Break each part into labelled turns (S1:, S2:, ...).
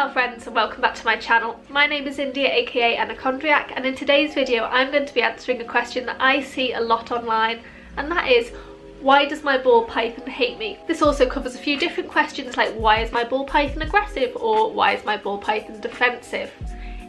S1: Hello friends and welcome back to my channel. My name is India, aka Anacondrac, and in today's video I'm going to be answering a question that I see a lot online, and that is, why does my ball python hate me? This also covers a few different questions like, why is my ball python aggressive, or why is my ball python defensive?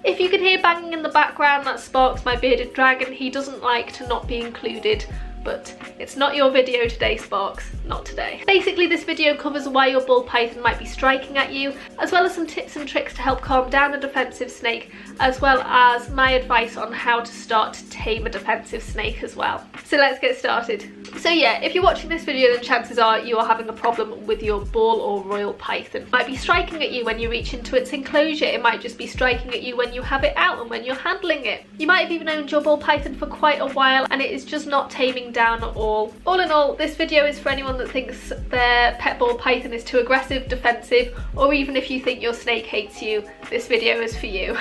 S1: If you can hear banging in the background, that's Sparks, my bearded dragon. He doesn't like to not be included, but it's not your video today, Sparks, not today. Basically, this video covers why your ball python might be striking at you, as well as some tips and tricks to help calm down a defensive snake, as well as my advice on how to start to tame a defensive snake as well. So let's get started. So yeah, if you're watching this video, then chances are you are having a problem with your ball or royal python. It might be striking at you when you reach into its enclosure. It might just be striking at you when you have it out and when you're handling it. You might have even owned your ball python for quite a while and it is just not taming down at all. All in all, this video is for anyone that thinks their pet ball python is too aggressive, defensive, or even if you think your snake hates you, this video is for you.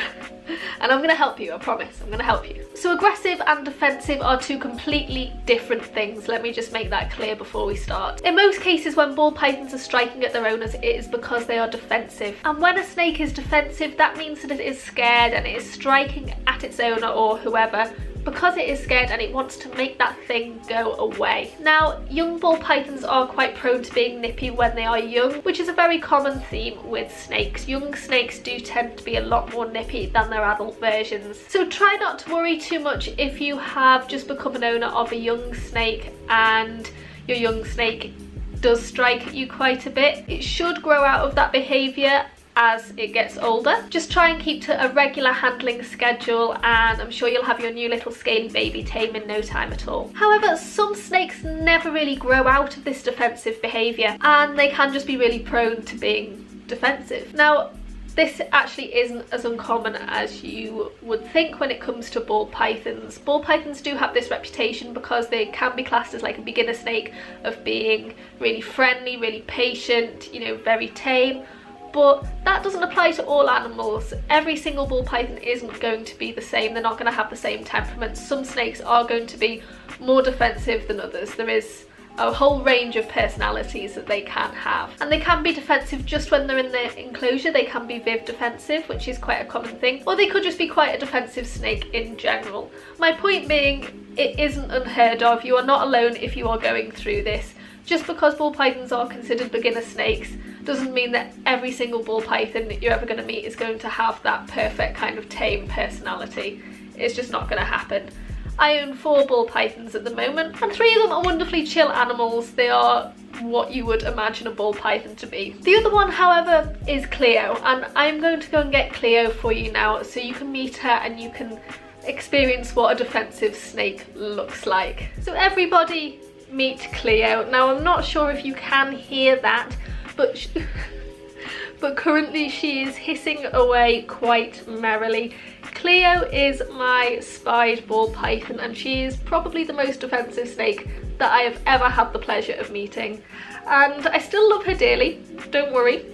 S1: And I'm going to help you, I promise, I'm going to help you. So aggressive and defensive are two completely different things. Let me just make that clear before we start. In most cases, when ball pythons are striking at their owners, it is because they are defensive. And when a snake is defensive, that means that it is scared and it is striking at its owner or whoever because it is scared and it wants to make that thing go away. Now, young ball pythons are quite prone to being nippy when they are young, which is a very common theme with snakes. Young snakes do tend to be a lot more nippy than their adult versions. So try not to worry too much if you have just become an owner of a young snake and your young snake does strike at you quite a bit. It should grow out of that behaviour as it gets older. Just try and keep to a regular handling schedule and I'm sure you'll have your new little scaly baby tame in no time at all. However, some snakes never really grow out of this defensive behaviour and they can just be really prone to being defensive. Now, this actually isn't as uncommon as you would think when it comes to ball pythons. Ball pythons do have this reputation because they can be classed as like a beginner snake of being really friendly, really patient, you know, very tame. But that doesn't apply to all animals. Every single ball python isn't going to be the same. They're not going to have the same temperament. Some snakes are going to be more defensive than others. There is a whole range of personalities that they can have. And they can be defensive just when they're in their enclosure. They can be viv defensive, which is quite a common thing. Or they could just be quite a defensive snake in general. My point being, it isn't unheard of. You are not alone if you are going through this. Just because ball pythons are considered beginner snakes doesn't mean that every single ball python that you're ever going to meet is going to have that perfect kind of tame personality. It's just not going to happen. I own 4 ball pythons at the moment and 3 of them are wonderfully chill animals. They are what you would imagine a ball python to be. The other one, however, is Cleo, and I'm going to go and get Cleo for you now so you can meet her and you can experience what a defensive snake looks like. So everybody meet Cleo. Now, I'm not sure if you can hear that, but currently she is hissing away quite merrily. Cleo is my spied ball python and she is probably the most defensive snake that I have ever had the pleasure of meeting. And I still love her dearly, don't worry.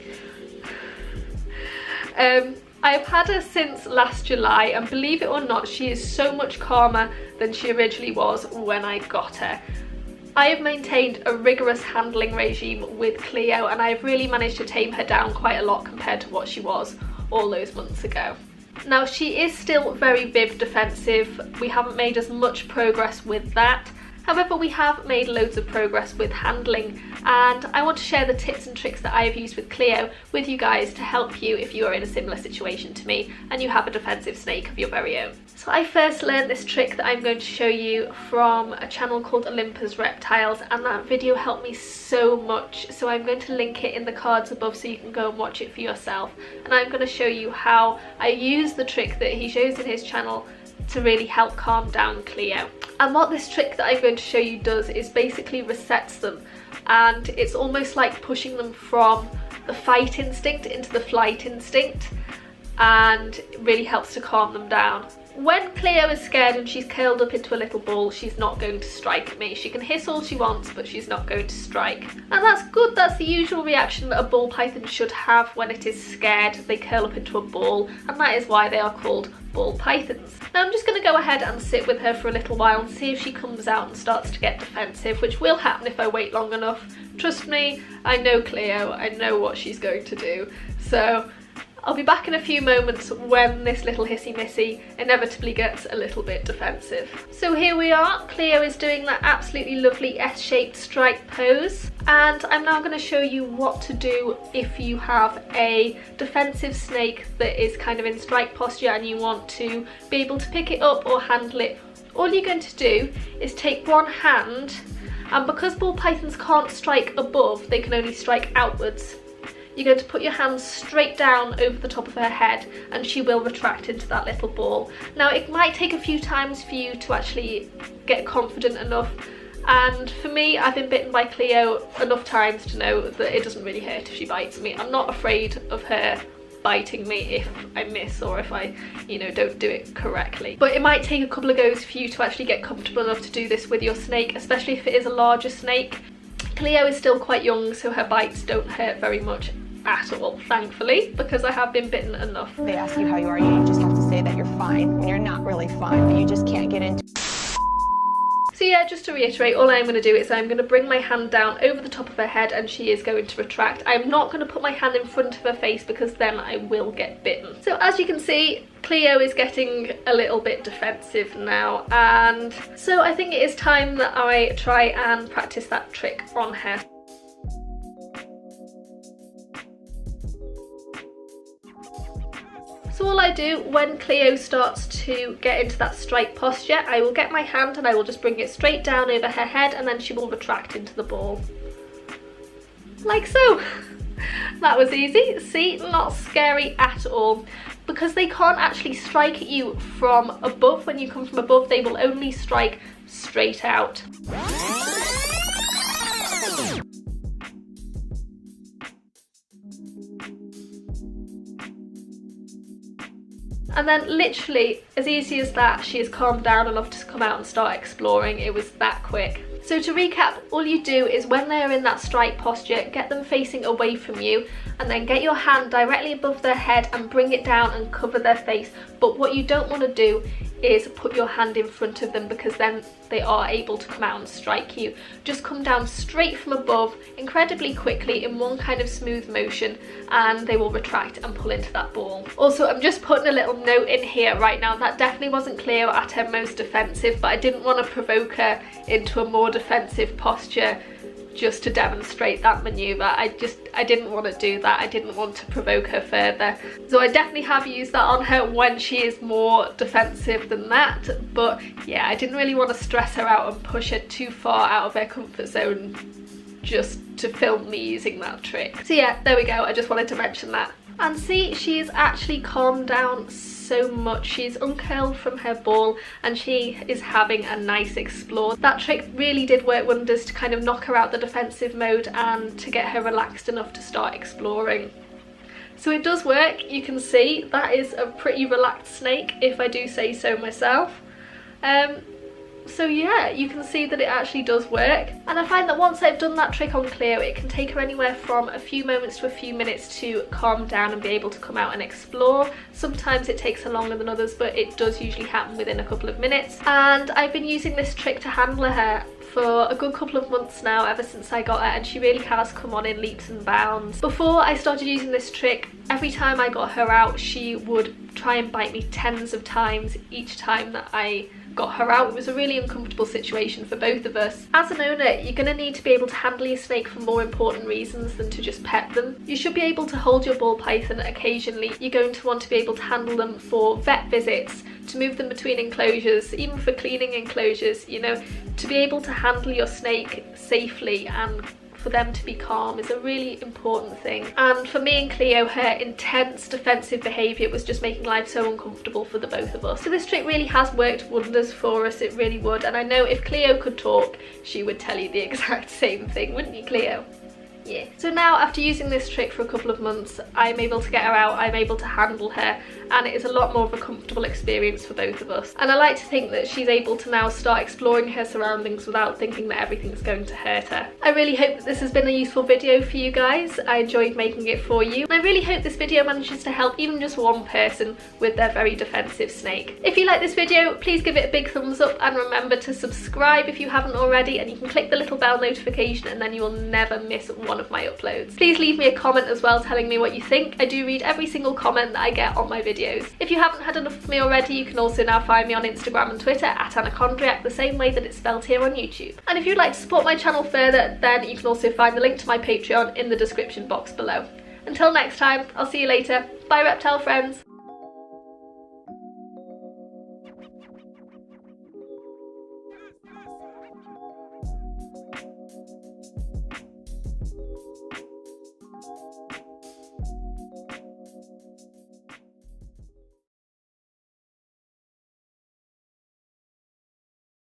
S1: I've had her since last July and believe it or not, she is so much calmer than she originally was when I got her. I have maintained a rigorous handling regime with Cleo and I've really managed to tame her down quite a lot compared to what she was all those months ago. Now, she is still very viv defensive. We haven't made as much progress with that. However, we have made loads of progress with handling and I want to share the tips and tricks that I have used with Cleo with you guys to help you if you are in a similar situation to me and you have a defensive snake of your very own. So I first learned this trick that I'm going to show you from a channel called Olympus Reptiles, and that video helped me so much. So I'm going to link it in the cards above so you can go and watch it for yourself. And I'm going to show you how I use the trick that he shows in his channel to really help calm down Cleo. And what this trick that I'm going to show you does is basically resets them, and it's almost like pushing them from the fight instinct into the flight instinct, and it really helps to calm them down. When Cleo is scared and she's curled up into a little ball, she's not going to strike at me. She can hiss all she wants, but she's not going to strike. And that's good. That's the usual reaction that a ball python should have when it is scared. They curl up into a ball, and that is why they are called ball pythons. Now I'm just going to go ahead and sit with her for a little while and see if she comes out and starts to get defensive, which will happen if I wait long enough. Trust me, I know Cleo, I know what she's going to do. So I'll be back in a few moments when this little hissy missy inevitably gets a little bit defensive. So here we are, Cleo is doing that absolutely lovely S-shaped strike pose, and I'm now going to show you what to do if you have a defensive snake that is kind of in strike posture and you want to be able to pick it up or handle it. All you're going to do is take one hand, and because ball pythons can't strike above, they can only strike outwards. You're going to put your hands straight down over the top of her head and she will retract into that little ball. Now it might take a few times for you to actually get confident enough, and for me, I've been bitten by Cleo enough times to know that it doesn't really hurt if she bites me. I'm not afraid of her biting me if I miss or if I, don't do it correctly. But it might take a couple of goes for you to actually get comfortable enough to do this with your snake, especially if it is a larger snake. Cleo is still quite young, so her bites don't hurt very much at all, thankfully, because I have been bitten enough.
S2: They ask you how you are, you just have to say that you're fine when you're not really fine, but you just can't get into.
S1: So yeah, just to reiterate, all I'm going to do is I'm going to bring my hand down over the top of her head and she is going to retract. I'm not going to put my hand in front of her face because then I will get bitten. So as you can see, Cleo is getting a little bit defensive now, and so I think it is time that I try and practice that trick on her. So all I do when Cleo starts to get into that strike posture, I will get my hand and I will just bring it straight down over her head, and then she will retract into the ball. Like so. That was easy. See, not scary at all. Because they can't actually strike at you from above. When you come from above, they will only strike straight out. And then literally, as easy as that, she has calmed down enough to come out and start exploring. It was that quick. So to recap, all you do is when they're in that strike posture, get them facing away from you, and then get your hand directly above their head and bring it down and cover their face. But what you don't want to do is put your hand in front of them, because then they are able to come out and strike you. Just come down straight from above incredibly quickly in one kind of smooth motion, and they will retract and pull into that ball. Also, I'm just putting a little note in here right now. That definitely wasn't Cleo at her most defensive, but I didn't want to provoke her into a more defensive posture just to demonstrate that maneuver. I didn't want to do that. I didn't want to provoke her further. So I definitely have used that on her when she is more defensive than that. But yeah, I didn't really want to stress her out and push her too far out of her comfort zone just to film me using that trick. So yeah, there we go. I just wanted to mention that. And see, she's actually calmed down so much. She's uncurled from her ball and she is having a nice explore. That trick really did work wonders to kind of knock her out the defensive mode and to get her relaxed enough to start exploring. So it does work. You can see that is a pretty relaxed snake, if I do say so myself. So yeah, you can see that it actually does work, and I find that once I've done that trick on Cleo, it can take her anywhere from a few moments to a few minutes to calm down and be able to come out and explore. Sometimes it takes her longer than others, but it does usually happen within a couple of minutes. And I've been using this trick to handle her for a good couple of months now, ever since I got her, and she really has come on in leaps and bounds. Before I started using this trick, every time I got her out, she would try and bite me tens of times each time that I got her out. It was a really uncomfortable situation for both of us. As an owner, you're going to need to be able to handle your snake for more important reasons than to just pet them. You should be able to hold your ball python occasionally. You're going to want to be able to handle them for vet visits, to move them between enclosures, even for cleaning enclosures, to be able to handle your snake safely and for them to be calm is a really important thing. And for me and Cleo, her intense defensive behaviour was just making life so uncomfortable for the both of us. So this trick really has worked wonders for us, it really would. And I know if Cleo could talk, she would tell you the exact same thing, wouldn't you, Cleo? Yeah. So now, after using this trick for a couple of months, I'm able to get her out, I'm able to handle her, and it is a lot more of a comfortable experience for both of us. And I like to think that she's able to now start exploring her surroundings without thinking that everything's going to hurt her. I really hope that this has been a useful video for you guys. I enjoyed making it for you. And I really hope this video manages to help even just one person with their very defensive snake. If you like this video, please give it a big thumbs up and remember to subscribe if you haven't already, and you can click the little bell notification and then you will never miss one one of my uploads. Please leave me a comment as well telling me what you think. I do read every single comment that I get on my videos. If you haven't had enough of me already, you can also now find me on Instagram and Twitter at Anachondriac, the same way that it's spelled here on YouTube. And if you'd like to support my channel further, then you can also find the link to my Patreon in the description box below. Until next time, I'll see you later. Bye reptile friends!